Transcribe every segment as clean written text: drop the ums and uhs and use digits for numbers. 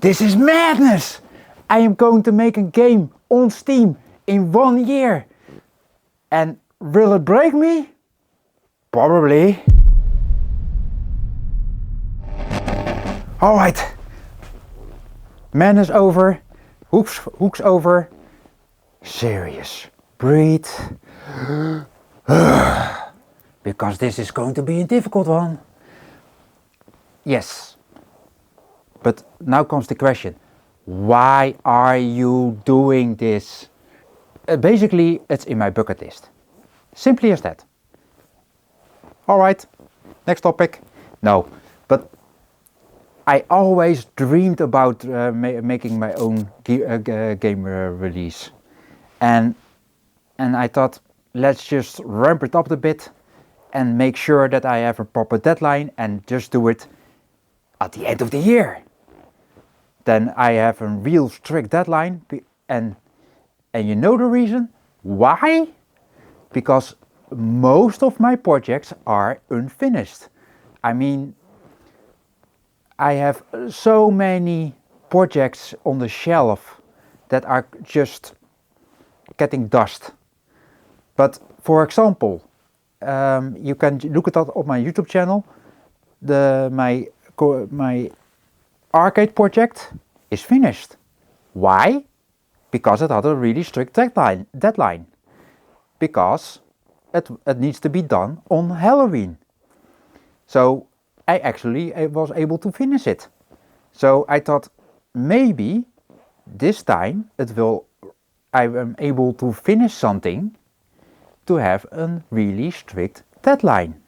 This is madness! I am going to make a game on Steam in 1 year. And will it break me? Probably. Alright. Madness over. Hooks over. Serious. Breathe. Because this is going to be a difficult one. Yes. But now comes the question. Why are you doing this? Basically, it's in my bucket list. Simply as that. Alright, next topic. No, but I always dreamed about making my own game release. And I thought, let's just ramp it up a bit and make sure that I have a proper deadline and just do it at the end of the year. Then I have a real strict deadline, and you know the reason? Why? Because most of my projects are unfinished. I mean, I have so many projects on the shelf that are just getting dust. But for example, you can look at that on my YouTube channel. My arcade project is finished. Why? Because it had a really strict deadline. Because it needs to be done on Halloween. So I was able to finish it. So I thought maybe this time I am able to finish something to have a really strict deadline.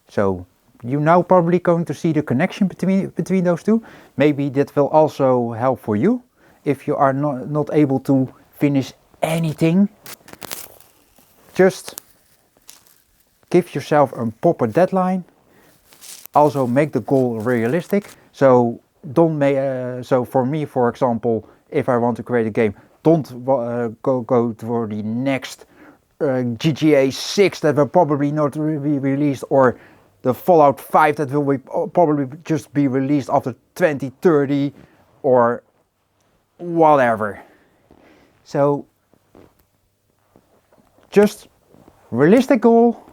So you're now probably going to see the connection between those two. Maybe that will also help for you if you are not able to finish anything. Just give yourself a proper deadline. Also make the goal realistic. So so for me, for example, if I want to create a game, don't go for the next GTA 6 that will probably not be released, or the Fallout 5 that will probably just be released after 2030 or whatever. So just realistic goal,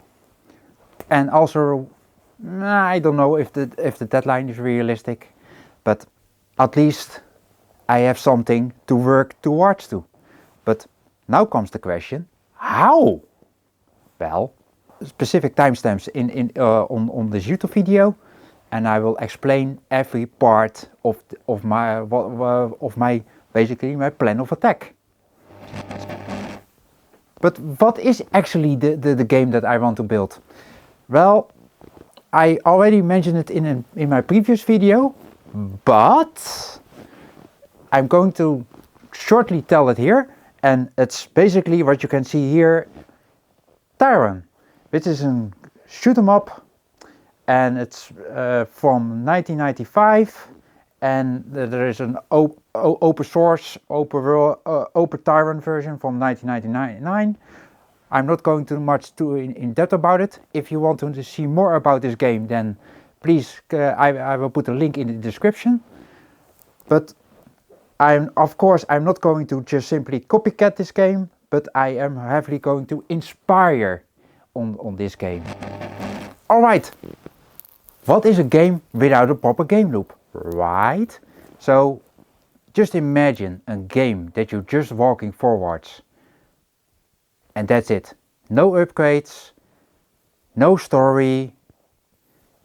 and also I don't know if the deadline is realistic, but at least I have something to work towards to. But now comes the question, how? Well, specific timestamps on this YouTube video, and I will explain every part of my basically my plan of attack. But what is actually the game that I want to build? Well, I already mentioned it in my previous video, but I'm going to shortly tell it here, and it's basically what you can see here, Tyran, which is a shoot 'em up, and it's from 1995, and there is an open source, open Tyran version from 1999. I'm not going too much in depth about it. If you want to see more about this game, then please, I will put a link in the description. But of course, I'm not going to just simply copycat this game, but I am heavily going to inspire on this game. Alright, what is a game without a proper game loop? Right? So, just imagine a game that you're just walking forwards. And that's it. No upgrades, no story.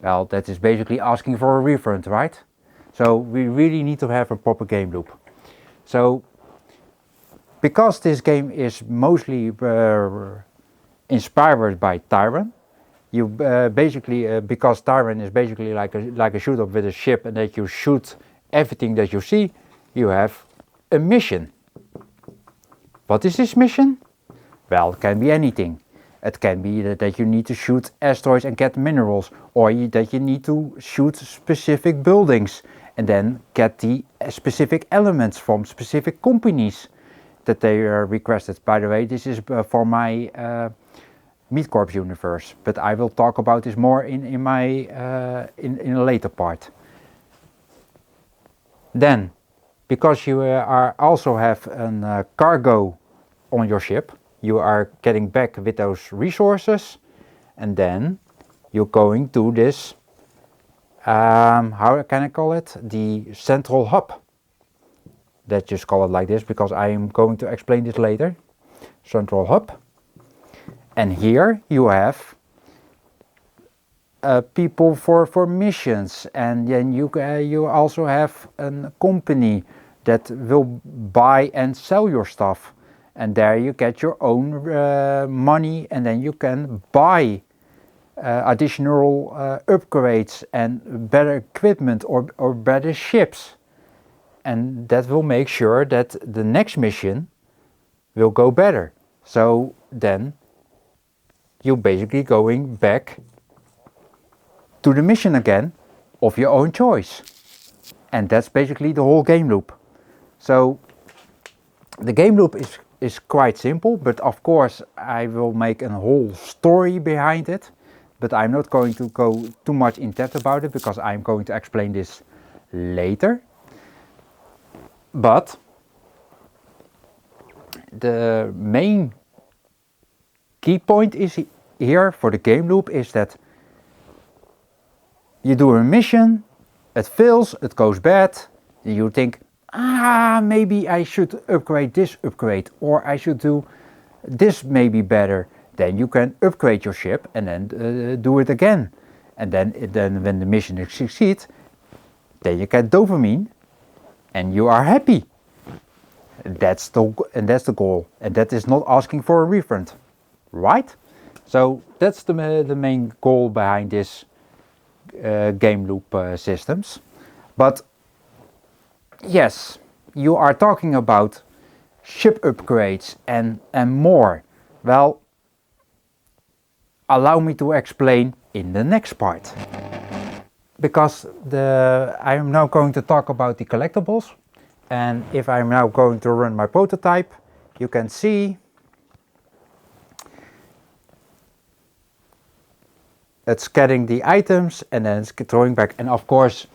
Well, that is basically asking for a refund, right? So we really need to have a proper game loop. So, because this game is mostly inspired by Tyran, you basically because Tyran is basically like a shoot up with a ship, and that you shoot everything that you see, you have a mission. What is this mission? Well, it can be anything. It can be that you need to shoot asteroids and get minerals, or that you need to shoot specific buildings and then get the specific elements from specific companies that they requested. By the way, this is for my Meat Corps universe, but I will talk about this more in a later part. Then, because you are also have a cargo on your ship, you are getting back with those resources, and then you're going to this, how can I call it? The central hub. Let's just call it like this because I am going to explain this later. Central hub. And here you have people for missions, and then you also have a company that will buy and sell your stuff, and there you get your own money, and then you can buy additional upgrades and better equipment or better ships, and that will make sure that the next mission will go better. So then you're basically going back to the mission again of your own choice, and that's basically the whole game loop. So the game loop is quite simple, but of course I will make a whole story behind it, but I'm not going to go too much in depth about it because I'm going to explain this later. But the main key point is here for the game loop is that you do a mission, it fails, it goes bad, and you think, maybe I should upgrade this upgrade, or I should do this maybe better. Then you can upgrade your ship and then do it again. And then when the mission succeeds, then you get dopamine and you are happy. That's the goal, and that is not asking for a refund, right? So that's the main goal behind this game loop systems. But yes, you are talking about ship upgrades and more. Well, allow me to explain in the next part, because I am now going to talk about the collectibles. And if I'm now going to run my prototype, you can see it's getting the items and then it's throwing back. And of course,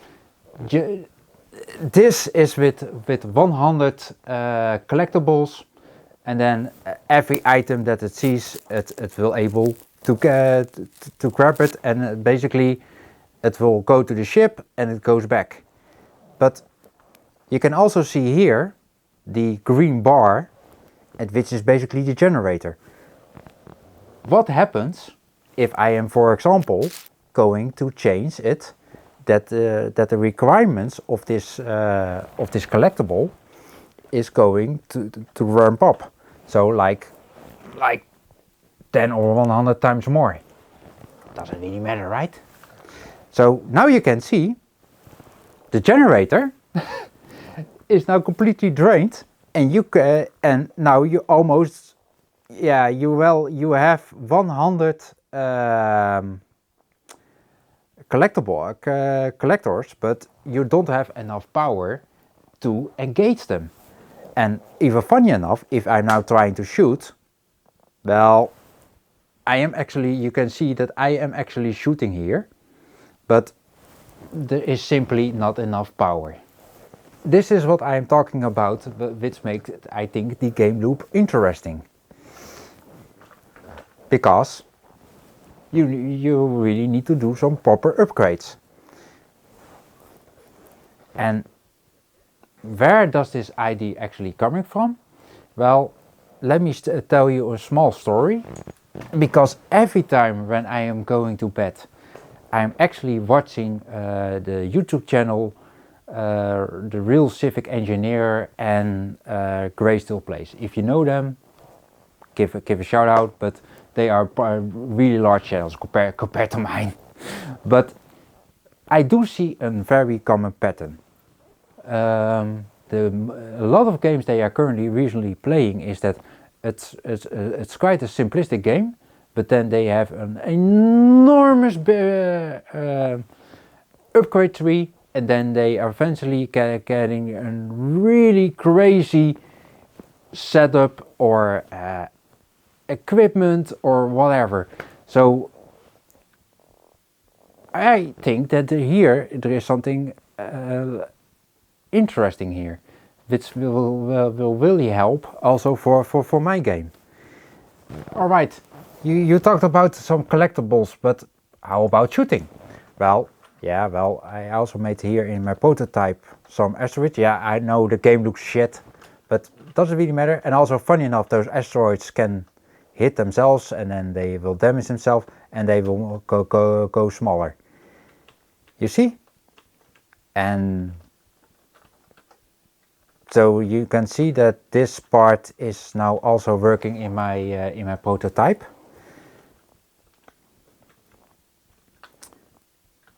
this is with 100 collectibles, and then every item that it sees, it will able to grab it, and basically it will go to the ship and it goes back. But you can also see here the green bar, which is basically the generator. What happens if I am, for example, going to change it, that the requirements of this collectible is going to ramp up, so like 10 or 100 times more. Doesn't really matter, right? So now you can see the generator is now completely drained, and and now you almost, you have 100 collectors, but you don't have enough power to engage them. And even funny enough, if I'm now trying to shoot, well, you can see that I am actually shooting here, but there is simply not enough power. This is what I am talking about, which makes, I think, the game loop interesting. Because you really need to do some proper upgrades. And where does this idea actually coming from? Well, let me tell you a small story. Because every time when I am going to bed, I am actually watching the YouTube channel The Real Civic Engineer and Greysteel Plays. If you know them, give a shout out, but they are really large channels compared to mine. But I do see a very common pattern. A lot of games they are recently playing is that it's quite a simplistic game, but then they have an enormous upgrade tree, and then they are eventually getting a really crazy setup or equipment or whatever. So I think that here there is something interesting here, which will really help also for my game. Alright, you talked about some collectibles, but how about shooting? Well, yeah, well, I also made here in my prototype some asteroids. Yeah, I know the game looks shit, but it doesn't really matter. And also, funny enough, those asteroids can hit themselves and then they will damage themselves and they will go smaller. You see? And so you can see that this part is now also working in my prototype.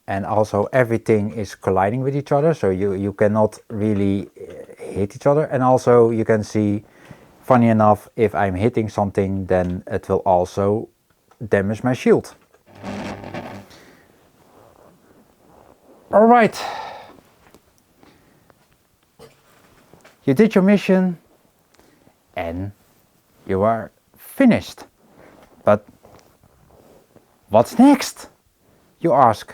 And also everything is colliding with each other, so you cannot really hit each other. And also you can see, funny enough, if I'm hitting something, then it will also damage my shield. Alright. You did your mission and you are finished. But what's next? You ask.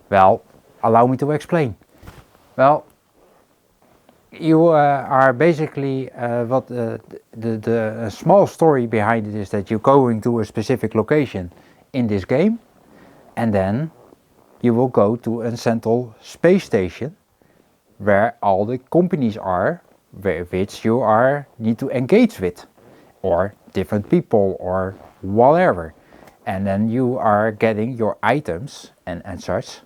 Well, allow me to explain. Well, you are basically what the small story behind it is that you're going to a specific location in this game, and then you will go to a central space station where all the companies are which you need to engage with, or different people or whatever, and then you are getting your items and such.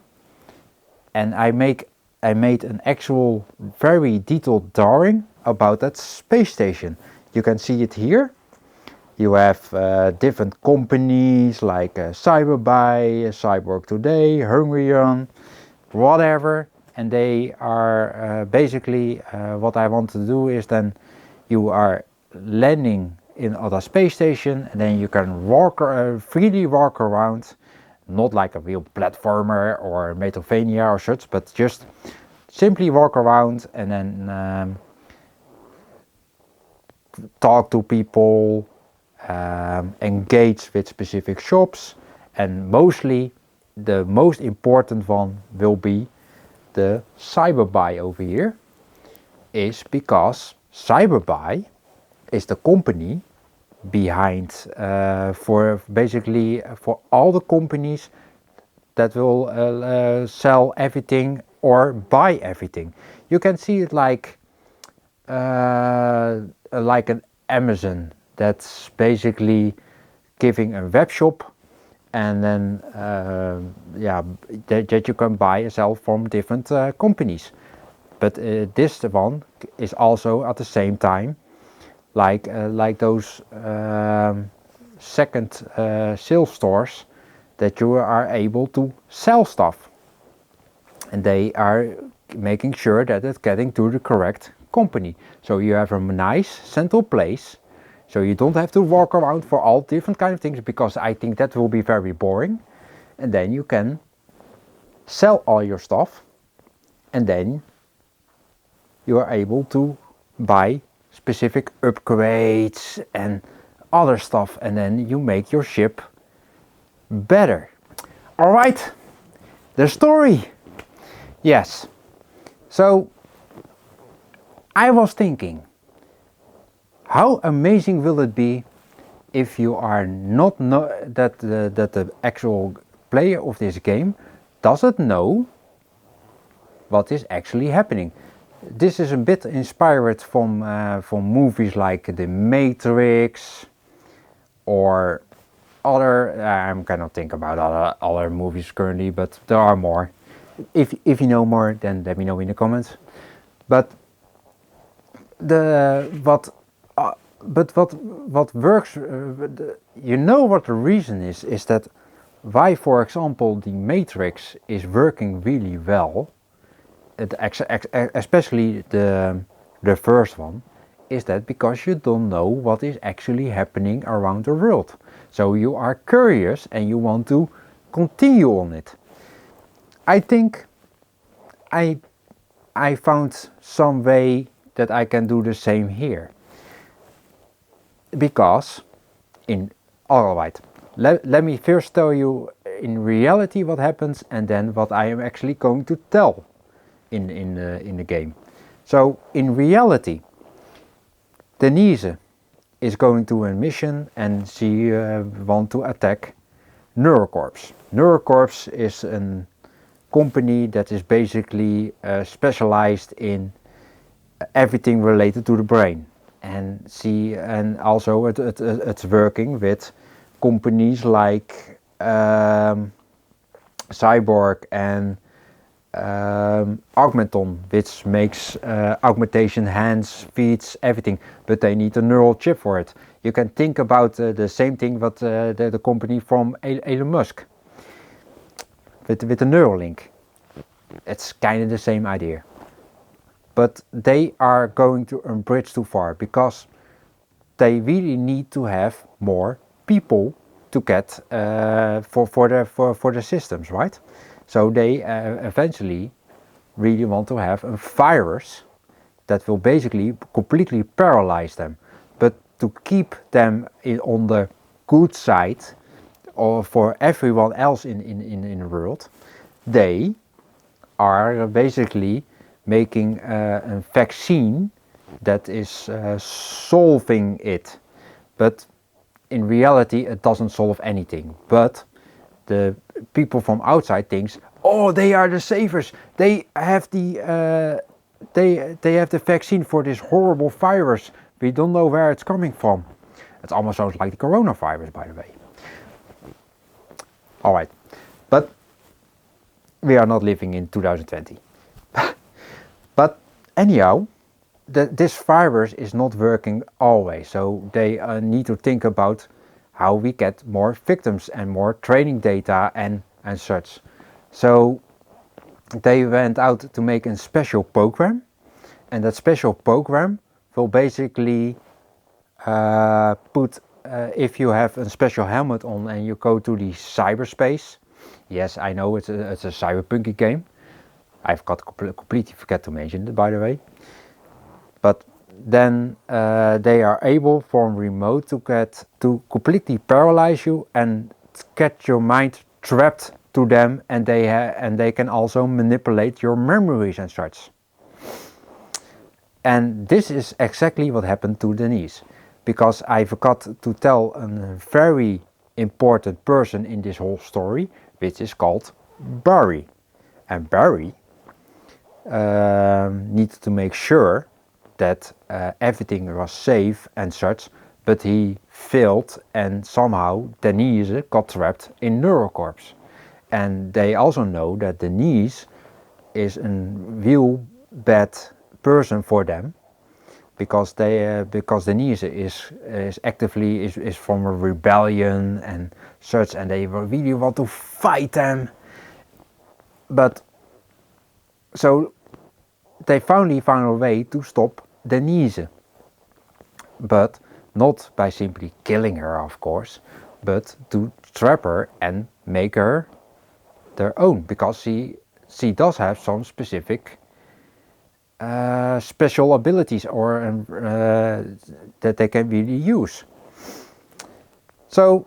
And I made an actual very detailed drawing about that space station. You can see it here. You have different companies like Cyberbuy, Cyborg Today, Hungrion, whatever. And they are basically what I want to do is then you are landing in other space station and then you can freely walk around. Not like a real platformer or Metroidvania or such, but just simply walk around and then talk to people, engage with specific shops, and mostly the most important one will be the Cyberbuy over here, is because Cyberbuy is the company behind for all the companies that will sell everything or buy everything. You can see it like an Amazon that's basically giving a web shop, and then that you can buy and sell from different companies. But this one is also at the same time like those second sales stores that you are able to sell stuff, and they are making sure that it's getting to the correct company. So you have a nice central place, so you don't have to walk around for all different kind of things, because I think that will be very boring. And then you can sell all your stuff, and then you are able to buy specific upgrades and other stuff, and then you make your ship better. Alright, the story. Yes, so I was thinking, how amazing will it be if you are not that the actual player of this game doesn't know what is actually happening. This is a bit inspired from movies like The Matrix or other. I cannot think about other movies currently, but there are more. If you know more, then let me know in the comments. But what works, you know what the reason is that why, for example, The Matrix is working really well. Especially the first one, is that because you don't know what is actually happening around the world. So you are curious and you want to continue on it. I think I found some way that I can do the same here. Because alright, let me first tell you in reality what happens, and then what I am actually going to tell in the game. So in reality, Denise is going to a mission and she wants to attack Neurocorps. Neurocorps is a company that is basically specialized in everything related to the brain. And also it's working with companies like Cyborg and Augmenton, which makes augmentation hands, feet, everything, but they need a neural chip for it. You can think about the same thing what the company from Elon Musk with the Neuralink. It's kind of the same idea. But they are going to a bridge too far because they really need to have more people to get for the systems, right? So they eventually really want to have a virus that will basically completely paralyze them. But to keep them on the good side, or for everyone else in the world, they are basically making a vaccine that is solving it. But in reality it doesn't solve anything. But the people from outside thinks, oh, they are the savers. They have the they have the vaccine for this horrible virus. We don't know where it's coming from. It almost sounds like the coronavirus, by the way. All right, but we are not living in 2020. But anyhow, this virus is not working always. So they need to think about how we get more victims and more training data and such. So they went out to make a special program, and that special program will basically put, if you have a special helmet on and you go to the cyberspace. Yes, I know it's a cyberpunky game. I've completely forget to mention it, by the way. But then they are able from remote to completely paralyze you and get your mind trapped to them, and they can also manipulate your memories and such. And this is exactly what happened to Denise, because I forgot to tell a very important person in this whole story, which is called Barry. And Barry needed to make sure that everything was safe and such, but he failed, and somehow Denise got trapped in Neurocorps. And they also know that Denise is a real bad person for them, because Denise is actively is from a rebellion and such, and they really want to fight them. But so they finally found a way to stop Denise, but not by simply killing her, of course, but to trap her and make her their own, because she does have some specific special abilities or that they can really use. So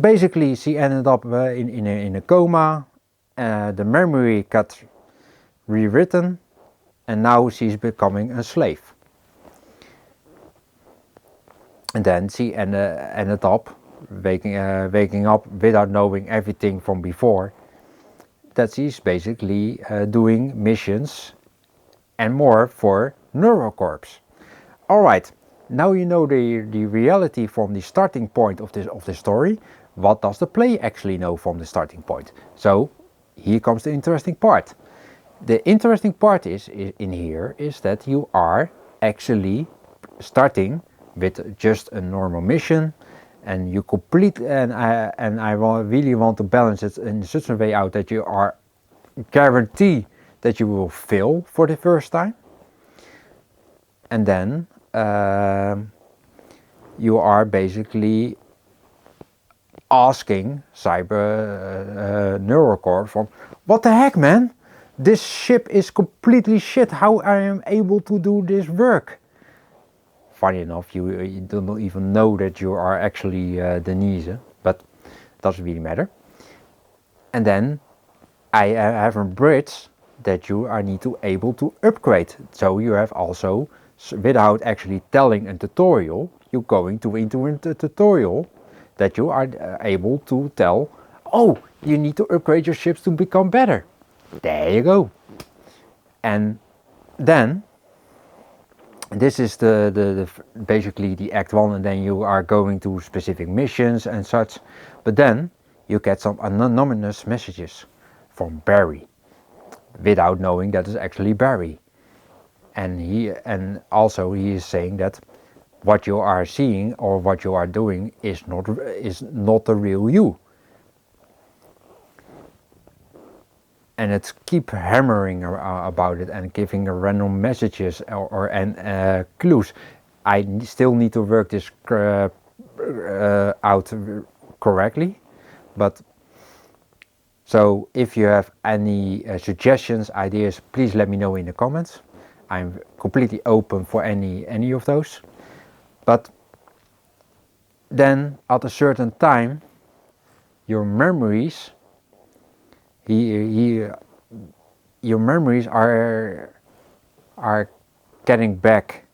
basically she ended up in a coma. The memory got rewritten, and now she's becoming a slave. And then she ended up waking up without knowing everything from before, that she's basically doing missions and more for Neurocorps. Alright, now you know the reality from the starting point of the story. What does the play actually know from the starting point? So here comes the interesting part. The interesting part is that you are actually starting with just a normal mission, and you complete, and I really want to balance it in such a way out that you are guaranteed that you will fail for the first time, and then you are basically asking Neurocorps from, what the heck, man? This ship is completely shit. How I am able to do this work? Funny enough, you don't even know that you are actually Denise, but it doesn't really matter. And then I have a bridge that you are need to able to upgrade. So you have also, without actually telling a tutorial, you're going to into a tutorial that you are able to tell, oh, you need to upgrade your ships to become better. There you go. And then this is the basically the act 1, and then you are going to specific missions and such. But then you get some anonymous messages from Barry without knowing that it's actually Barry. And also he is saying that what you are seeing or what you are doing is not the real you. And it's keep hammering about it and giving random messages and clues. I still need to work this out correctly, but so if you have any suggestions, ideas, please let me know in the comments. I'm completely open for any of those. But then at a certain time, your memories your memories are getting back,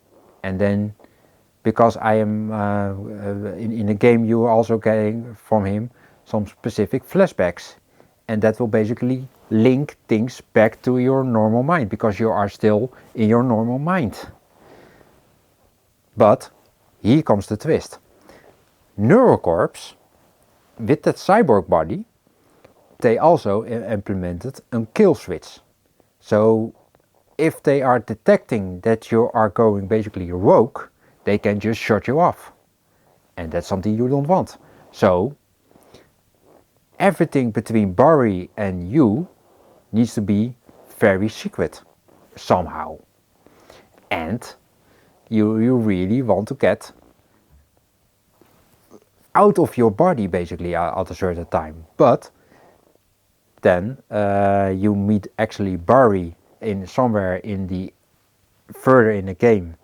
and then because I am in the game, you are also getting from him some specific flashbacks, and that will basically link things back to your normal mind because you are still in your normal mind. But here comes the twist. Neurocorps, with that cyborg body, they also implemented a kill switch. So if they are detecting that you are going basically rogue, they can just shut you off. And that's something you don't want. So everything between Barry and you needs to be very secret somehow. And you really want to get out of your body basically at a certain time. But then you meet actually Barry in somewhere in the further in the game.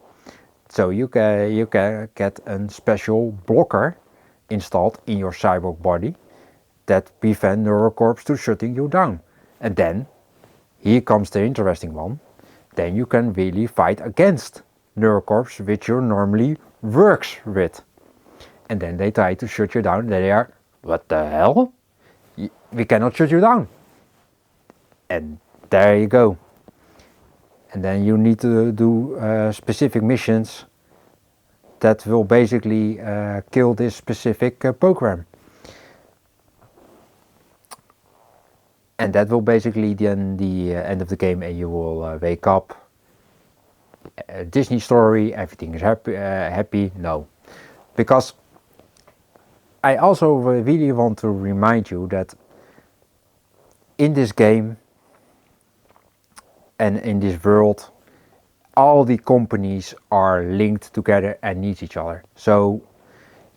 So you can get a special blocker installed in your cyborg body that prevent Neurocorps to shutting you down. And then here comes the interesting one. Then you can really fight against Neurocorps, which you normally works with. And then they try to shut you down. They are, what the hell? We cannot shut you down. And there you go. And then you need to do specific missions that will basically kill this specific program. And that will basically then the end of the game, and you will wake up. Disney story, everything is happy. No, because I also really want to remind you that in this game and in this world, all the companies are linked together and need each other. So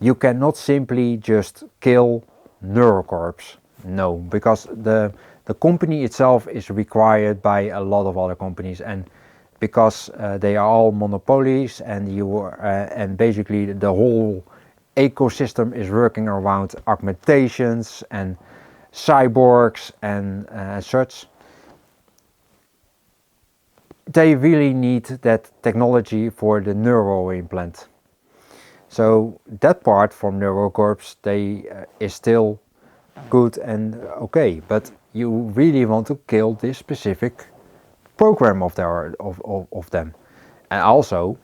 you cannot simply just kill Neurocorps. No, because the company itself is required by a lot of other companies, and because they are all monopolies, and and basically the whole ecosystem is working around augmentations and cyborgs and such. They really need that technology for the neural implant. So that part from Neurocorps, is still good and okay, but you really want to kill this specific program of them. And also,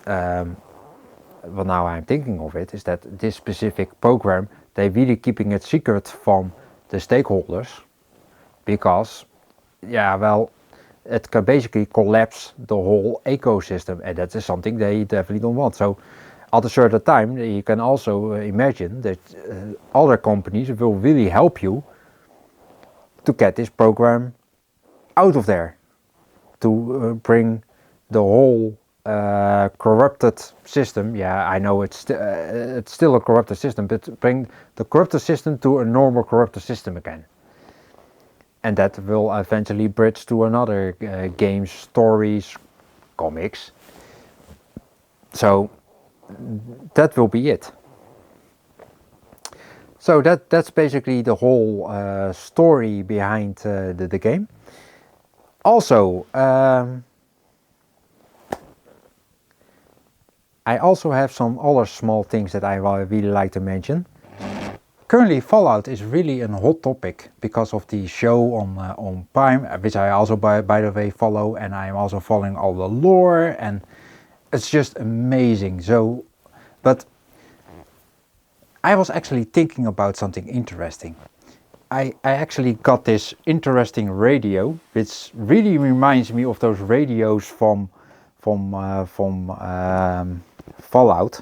well, now I'm thinking of it, is that this specific program, they're really keeping it secret from the stakeholders, because, yeah, well, it can basically collapse the whole ecosystem, and that is something they definitely don't want. So at a certain time, you can also imagine that other companies will really help you to get this program out of there, to bring the whole corrupted system. Yeah, I know it's still a corrupted system, but bring the corrupted system to a normal corrupted system again. And that will eventually bridge to another games, stories, comics. So that will be it. So that's basically the whole story behind the game. Also, I also have some other small things that I really like to mention. Currently, Fallout is really a hot topic because of the show on Prime, which I also by the way follow, and I'm also following all the lore, and it's just amazing. So, but I was actually thinking about something interesting. I actually got this interesting radio, which really reminds me of those radios from Fallout.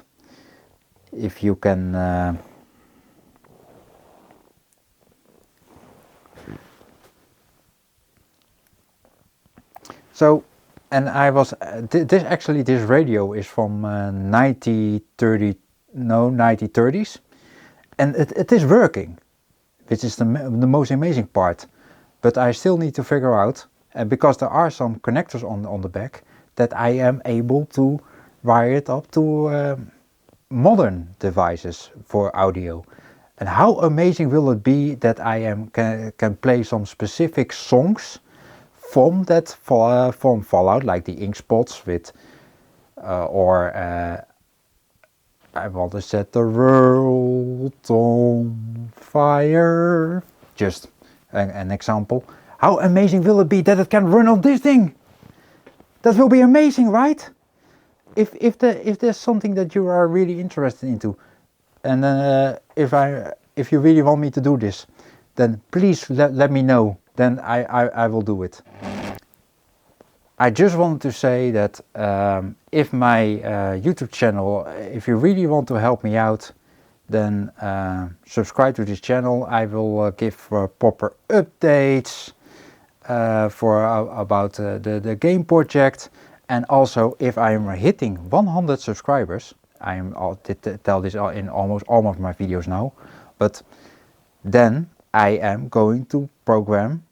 If you can. So, and I was this radio is from 1930s, and it is working, which is the most amazing part. But I still need to figure out, because there are some connectors on the back, that I am able to wire it up to modern devices for audio. And how amazing will it be that I can play some specific songs from from Fallout, like the ink spots with, I want to set the world on fire. Just an example. How amazing will it be that it can run on this thing? That will be amazing, right? If there's something that you are really interested into, and if you really want me to do this, then please let me know. Then I will do it. I just wanted to say that if my YouTube channel, if you really want to help me out, then subscribe to this channel. I will give proper updates about the game project. And also, if I am hitting 100 subscribers, I tell this in almost all of my videos now, but then I am going to program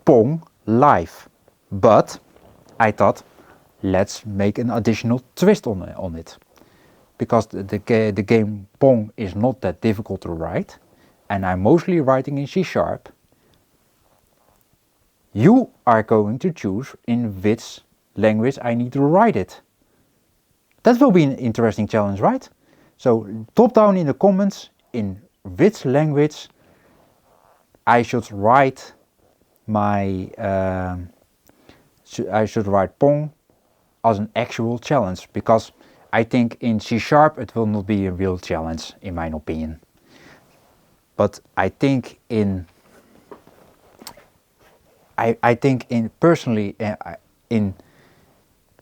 Pong live. But I thought, let's make an additional twist on it. Because the game Pong is not that difficult to write, and I'm mostly writing in C#. You are going to choose in which language I need to write it. That will be an interesting challenge, right? So drop down in the comments in which language I should write my I should write Pong as an actual challenge, because I think in C# it will not be a real challenge, in my opinion. But I think personally in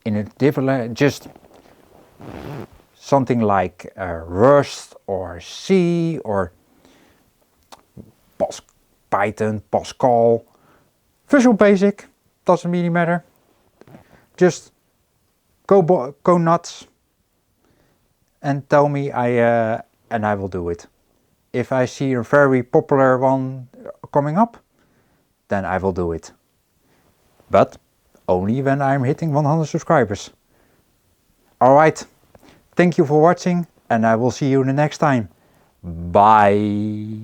a different, just something like Rust or C or Python, Pascal, Visual Basic, doesn't really matter. Just go nuts and tell me, and I will do it. If I see a very popular one coming up, then I will do it. But only when I'm hitting 100 subscribers. Alright, thank you for watching, and I will see you the next time. Bye.